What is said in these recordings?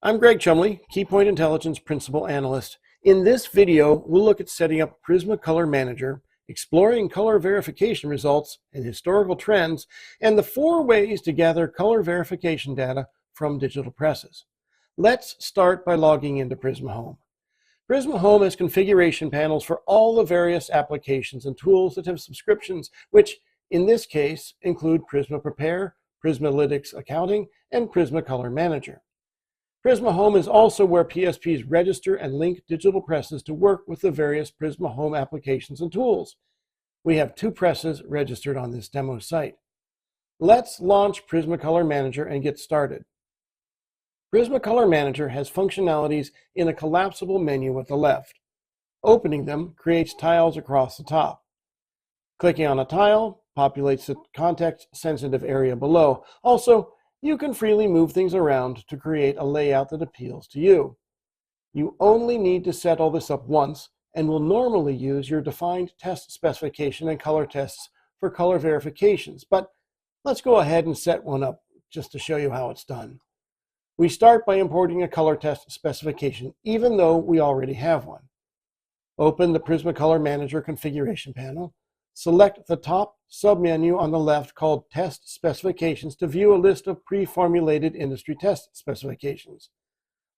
I'm Greg Chumley, Keypoint Intelligence Principal Analyst. In this video, we'll look at setting up PRISMAcolor Manager, exploring color verification results and historical trends, and the 4 ways to gather color verification data from digital presses. Let's start by logging into Prisma Home. Prisma Home has configuration panels for all the various applications and tools that have subscriptions, which in this case include Prisma Prepare, Prismalytics Accounting, and PRISMAcolor Manager. Prisma Home is also where PSPs register and link digital presses to work with the various Prisma Home applications and tools. We have 2 presses registered on this demo site. Let's launch PRISMAcolor Manager and get started. PRISMAcolor Manager has functionalities in a collapsible menu at the left. Opening them creates tiles across the top. Clicking on a tile populates the context-sensitive area below. Also, you can freely move things around to create a layout that appeals to you. You only need to set all this up once and will normally use your defined test specification and color tests for color verifications, but let's go ahead and set one up just to show you how it's done. We start by importing a color test specification, even though we already have one. Open the PRISMAcolor Manager configuration panel. Select the top submenu on the left called Test Specifications to view a list of pre-formulated industry test specifications.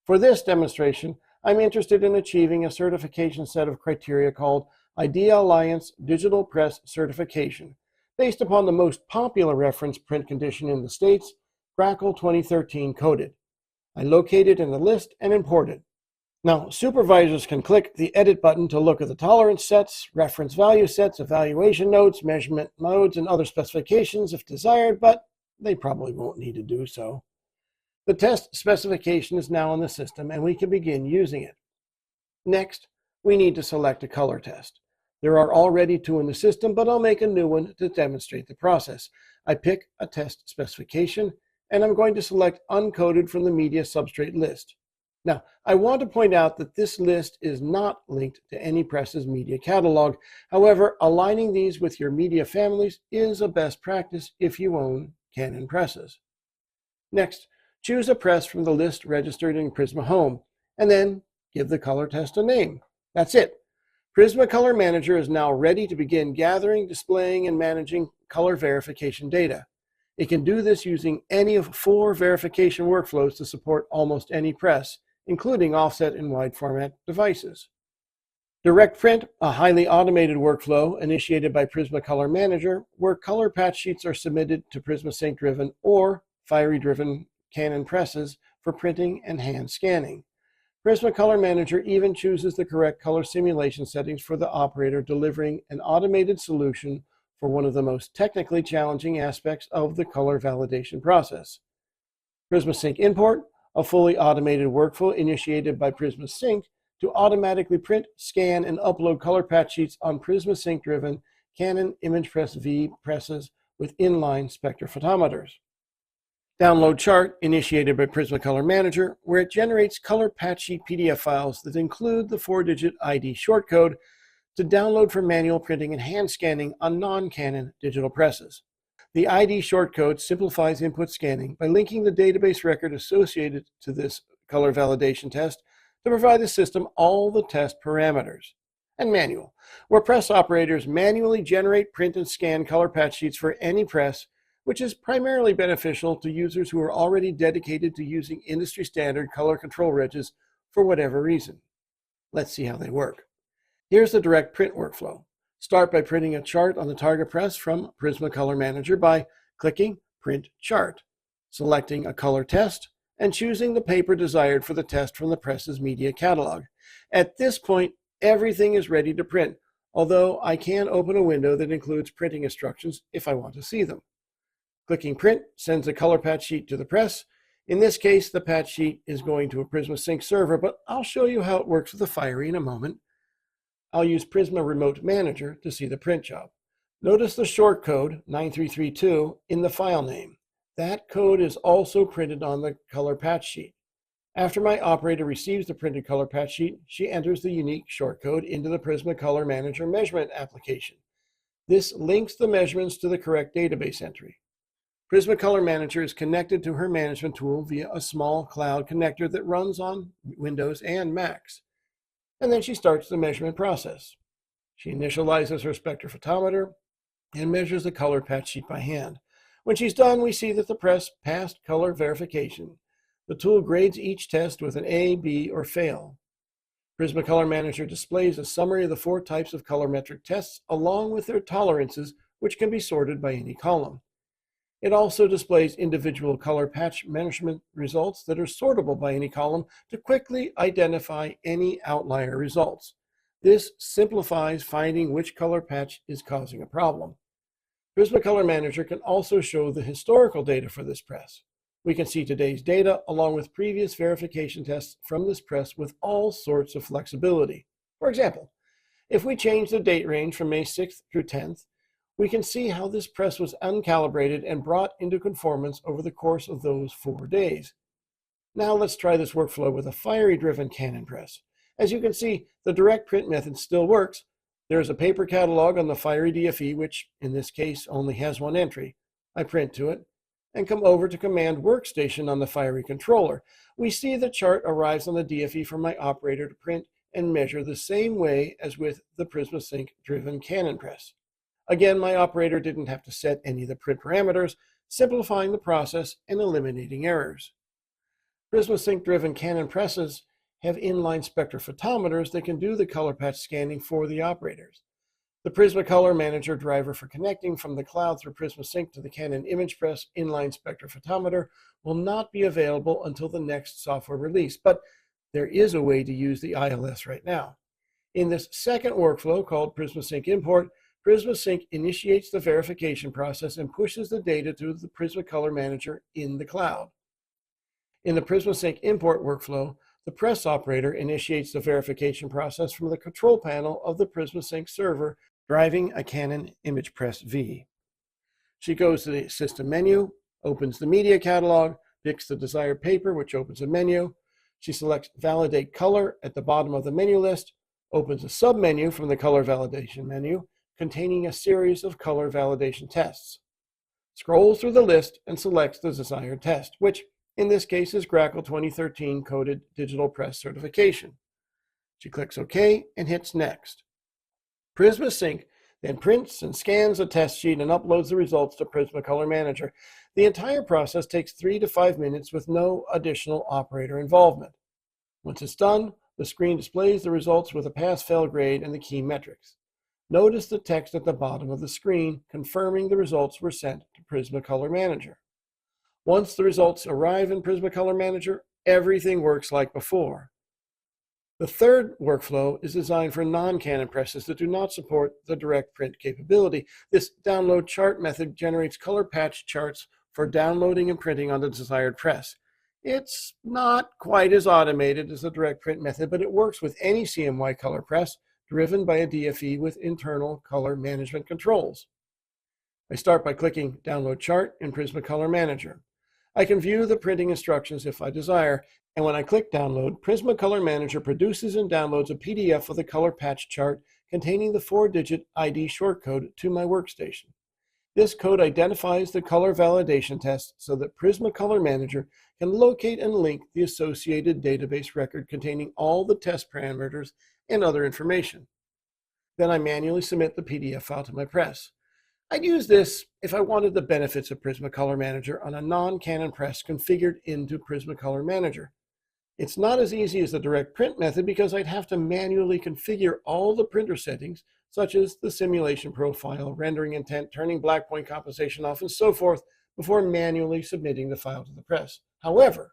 For this demonstration, I'm interested in achieving a certification set of criteria called IDEA Alliance Digital Press Certification, based upon the most popular reference print condition in the States, Crackle 2013 coded. I locate it in the list and import it. Now, supervisors can click the Edit button to look at the tolerance sets, reference value sets, evaluation notes, measurement modes, and other specifications if desired, but they probably won't need to do so. The test specification is now in the system, and we can begin using it. Next, we need to select a color test. There are already 2 in the system, but I'll make a new one to demonstrate the process. I pick a test specification, and I'm going to select Uncoded from the media substrate list. Now, I want to point out that this list is not linked to any press's media catalog. However, aligning these with your media families is a best practice if you own Canon presses. Next, choose a press from the list registered in Prisma Home, and then give the color test a name. That's it. PRISMAcolor Manager is now ready to begin gathering, displaying, and managing color verification data. It can do this using any of 4 verification workflows to support almost any press, including offset and wide format devices. Direct Print, a highly automated workflow initiated by PRISMAcolor Manager, where color patch sheets are submitted to PrismaSync-driven or Fiery-driven Canon presses for printing and hand scanning. PRISMAcolor Manager even chooses the correct color simulation settings for the operator, delivering an automated solution for one of the most technically challenging aspects of the color validation process. PrismaSync Import, a fully automated workflow initiated by PrismaSync to automatically print, scan, and upload color patch sheets on PrismaSync-driven Canon ImagePress V presses with inline spectrophotometers. Download Chart, initiated by PRISMAcolor Manager, where it generates color patch sheet PDF files that include the 4-digit ID shortcode to download for manual printing and hand scanning on non-Canon digital presses. The ID shortcode simplifies input scanning by linking the database record associated to this color validation test to provide the system all the test parameters. And manual, where press operators manually generate, print, and scan color patch sheets for any press, which is primarily beneficial to users who are already dedicated to using industry standard color control regs for whatever reason. Let's see how they work. Here's the direct print workflow. Start by printing a chart on the target press from PRISMAcolor Manager by clicking Print Chart, selecting a color test, and choosing the paper desired for the test from the press's media catalog. At this point, everything is ready to print, although I can open a window that includes printing instructions if I want to see them. Clicking Print sends a color patch sheet to the press. In this case, the patch sheet is going to a PrismaSync server, but I'll show you how it works with the Fiery in a moment. I'll use Prisma Remote Manager to see the print job. Notice the shortcode 9332 in the file name. That code is also printed on the color patch sheet. After my operator receives the printed color patch sheet, she enters the unique shortcode into the PRISMAcolor Manager measurement application. This links the measurements to the correct database entry. PRISMAcolor Manager is connected to her management tool via a small cloud connector that runs on Windows and Macs. And then she starts the measurement process. She initializes her spectrophotometer and measures the color patch sheet by hand. When she's done, we see that the press passed color verification. The tool grades each test with an A, B, or fail. PRISMAcolor Manager displays a summary of the 4 types of colorimetric tests along with their tolerances, which can be sorted by any column. It also displays individual color patch measurement results that are sortable by any column to quickly identify any outlier results. This simplifies finding which color patch is causing a problem. PRISMAcolor Manager can also show the historical data for this press. We can see today's data along with previous verification tests from this press with all sorts of flexibility. For example, if we change the date range from May 6th through 10th, we can see how this press was uncalibrated and brought into conformance over the course of those 4 days. Now let's try this workflow with a fiery-driven Canon press. As you can see, the direct print method still works. There's a paper catalog on the fiery DFE, which in this case only has 1 entry. I print to it and come over to Command Workstation on the fiery controller. We see the chart arrives on the DFE for my operator to print and measure the same way as with the PrismaSync-driven Canon press. Again, my operator didn't have to set any of the print parameters, simplifying the process and eliminating errors. PrismaSync-driven Canon presses have inline spectrophotometers that can do the color patch scanning for the operators. The PRISMAcolor Manager driver for connecting from the cloud through PrismaSync to the Canon image press inline spectrophotometer will not be available until the next software release, but there is a way to use the ILS right now. In this second workflow called PrismaSync Import, PrismaSync initiates the verification process and pushes the data to the PRISMAcolor Manager in the cloud. In the PrismaSync Import workflow, the press operator initiates the verification process from the control panel of the PrismaSync server driving a Canon Image Press V. She goes to the System menu, opens the Media Catalog, picks the desired paper, which opens a menu. She selects Validate Color at the bottom of the menu list, opens a submenu from the Color Validation menu containing a series of color validation tests. Scrolls through the list and selects the desired test, which in this case is Grackle 2013 Coded Digital Press Certification. She clicks OK and hits Next. PrismaSync then prints and scans a test sheet and uploads the results to PRISMAcolor Manager. The entire process takes 3 to 5 minutes with no additional operator involvement. Once it's done, the screen displays the results with a pass-fail grade and the key metrics. Notice the text at the bottom of the screen confirming the results were sent to PRISMAcolor Manager. Once the results arrive in PRISMAcolor Manager, everything works like before. The third workflow is designed for non-Canon presses that do not support the direct print capability. This download chart method generates color patch charts for downloading and printing on the desired press. It's not quite as automated as the direct print method, but it works with any CMY color press driven by a DFE with internal color management controls. I start by clicking Download Chart in PRISMAcolor Manager. I can view the printing instructions if I desire, and when I click Download, PRISMAcolor Manager produces and downloads a PDF of the color patch chart containing the 4-digit ID shortcode to my workstation. This code identifies the color validation test so that PRISMAcolor Manager can locate and link the associated database record containing all the test parameters and other information. Then I manually submit the PDF file to my press. I'd use this if I wanted the benefits of PRISMAcolor Manager on a non-Canon press configured into PRISMAcolor Manager. It's not as easy as the direct print method because I'd have to manually configure all the printer settings, such as the simulation profile, rendering intent, turning black point compensation off, and so forth, before manually submitting the file to the press. However,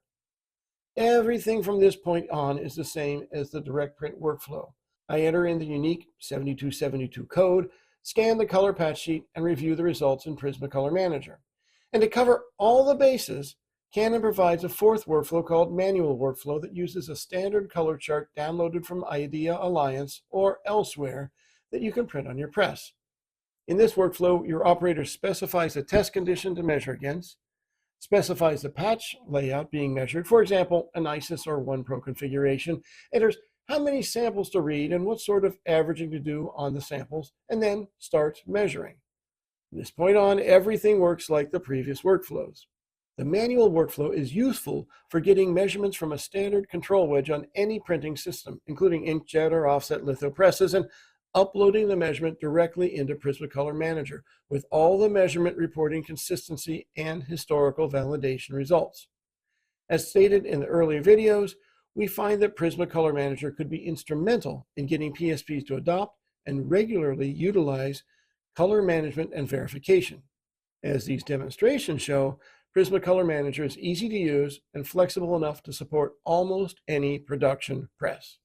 everything from this point on is the same as the direct print workflow. I enter in the unique 7272 code, scan the color patch sheet, and review the results in PRISMAcolor Manager. And to cover all the bases, Canon provides a fourth workflow called Manual Workflow that uses a standard color chart downloaded from Idea Alliance or elsewhere that you can print on your press. In this workflow, your operator specifies a test condition to measure against, specifies the patch layout being measured, for example, an ISIS or OnePro configuration, enters how many samples to read and what sort of averaging to do on the samples, and then starts measuring. From this point on, everything works like the previous workflows. The manual workflow is useful for getting measurements from a standard control wedge on any printing system, including inkjet or offset litho presses, and uploading the measurement directly into PRISMAcolor Manager with all the measurement reporting consistency and historical validation results. As stated in the earlier videos, we find that PRISMAcolor Manager could be instrumental in getting PSPs to adopt and regularly utilize color management and verification. As these demonstrations show, PRISMAcolor Manager is easy to use and flexible enough to support almost any production press.